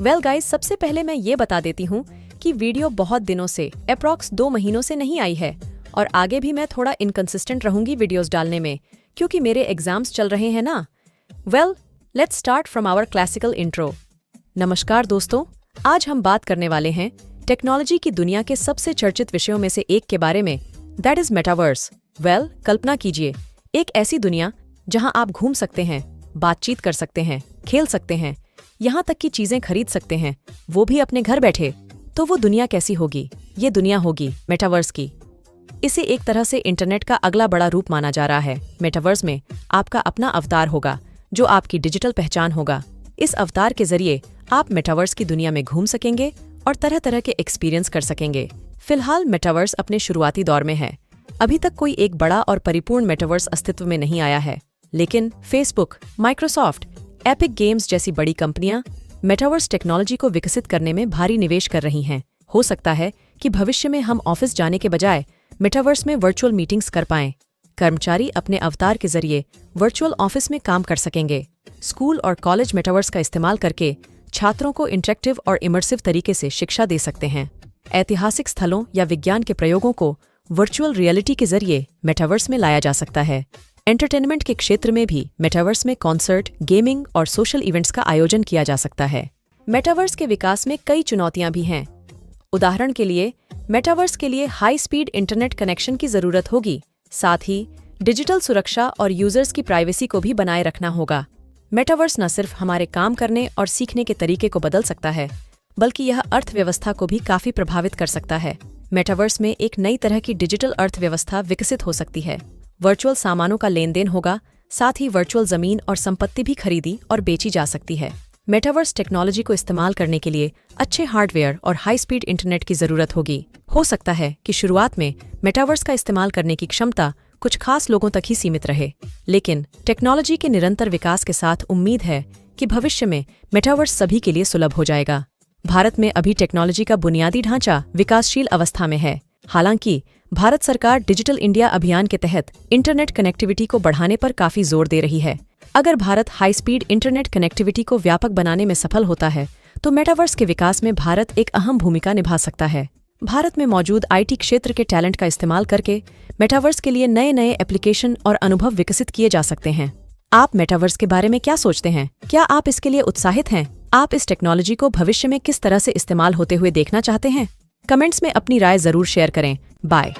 Guys, सबसे पहले मैं ये बता देती हूँ कि वीडियो बहुत दिनों से अप्रॉक्स 2 महीनों से नहीं आई है और आगे भी मैं थोड़ा इनकंसिस्टेंट रहूंगी वीडियोस डालने में, क्योंकि मेरे एग्जाम्स चल रहे हैं ना। Let's start from our classical intro. नमस्कार दोस्तों, आज हम बात करने वाले हैं टेक्नोलॉजी की दुनिया के सबसे चर्चित विषयों में से एक के बारे में, दैट इज मेटावर्स। कल्पना कीजिए, एक ऐसी दुनिया जहां आप घूम सकते हैं, बातचीत कर सकते हैं, खेल सकते हैं, यहाँ तक कि चीजें खरीद सकते हैं, वो भी अपने घर बैठे। तो वो दुनिया कैसी होगी? ये दुनिया होगी मेटावर्स की। इसे एक तरह से इंटरनेट का अगला बड़ा रूप माना जा रहा है। मेटावर्स में आपका अपना अवतार होगा जो आपकी डिजिटल पहचान होगा। इस अवतार के जरिए आप मेटावर्स की दुनिया में घूम सकेंगे और तरह तरह के एक्सपीरियंस कर सकेंगे। फिलहाल मेटावर्स अपने शुरुआती दौर में है। अभी तक कोई एक बड़ा और परिपूर्ण मेटावर्स अस्तित्व में नहीं आया है, लेकिन फेसबुक, माइक्रोसॉफ्ट, एपिक गेम्स जैसी बड़ी कंपनियां मेटावर्स टेक्नोलॉजी को विकसित करने में भारी निवेश कर रही हैं। हो सकता है कि भविष्य में हम ऑफिस जाने के बजाय मेटावर्स में वर्चुअल मीटिंग्स कर पाएं। कर्मचारी अपने अवतार के जरिए वर्चुअल ऑफिस में काम कर सकेंगे। स्कूल और कॉलेज मेटावर्स का इस्तेमाल करके छात्रों को इंटरेक्टिव और इमर्सिव तरीके से शिक्षा दे सकते हैं। ऐतिहासिक स्थलों या विज्ञान के प्रयोगों को वर्चुअल रियलिटी के जरिए मेटावर्स में लाया जा सकता है। एंटरटेनमेंट के क्षेत्र में भी मेटावर्स में कॉन्सर्ट, गेमिंग और सोशल इवेंट्स का आयोजन किया जा सकता है। मेटावर्स के विकास में कई चुनौतियां भी हैं। उदाहरण के लिए, मेटावर्स के लिए हाई स्पीड इंटरनेट कनेक्शन की जरूरत होगी। साथ ही डिजिटल सुरक्षा और यूजर्स की प्राइवेसी को भी बनाए रखना होगा। मेटावर्स न सिर्फ हमारे काम करने और सीखने के तरीके को बदल सकता है, बल्कि यह अर्थव्यवस्था को भी काफी प्रभावित कर सकता है। मेटावर्स में एक नई तरह की डिजिटल अर्थव्यवस्था विकसित हो सकती है। वर्चुअल सामानों का लेन देन होगा, साथ ही वर्चुअल जमीन और संपत्ति भी खरीदी और बेची जा सकती है। मेटावर्स टेक्नोलॉजी को इस्तेमाल करने के लिए अच्छे हार्डवेयर और हाई स्पीड इंटरनेट की जरूरत होगी। हो सकता है कि शुरुआत में मेटावर्स का इस्तेमाल करने की क्षमता कुछ खास लोगों तक ही सीमित रहे, लेकिन टेक्नोलॉजी के निरंतर विकास के साथ उम्मीद है कि भविष्य में मेटावर्स सभी के लिए सुलभ हो जाएगा। भारत में अभी टेक्नोलॉजी का बुनियादी ढांचा विकासशील अवस्था में है। हालांकि भारत सरकार डिजिटल इंडिया अभियान के तहत इंटरनेट कनेक्टिविटी को बढ़ाने पर काफी जोर दे रही है। अगर Bharat high speed internet connectivity को व्यापक बनाने में सफल होता है, तो मेटावर्स के विकास में भारत एक अहम भूमिका निभा सकता है। भारत में मौजूद आईटी क्षेत्र के टैलेंट का इस्तेमाल करके मेटावर्स के लिए नए नए एप्लीकेशन और अनुभव विकसित किए जा सकते हैं। आप मेटावर्स के बारे में क्या सोचते हैं? क्या आप इसके लिए उत्साहित हैं? आप इस टेक्नोलॉजी को भविष्य में किस तरह से इस्तेमाल होते हुए देखना चाहते हैं? कमेंट्स में अपनी राय जरूर शेयर करें। बाय।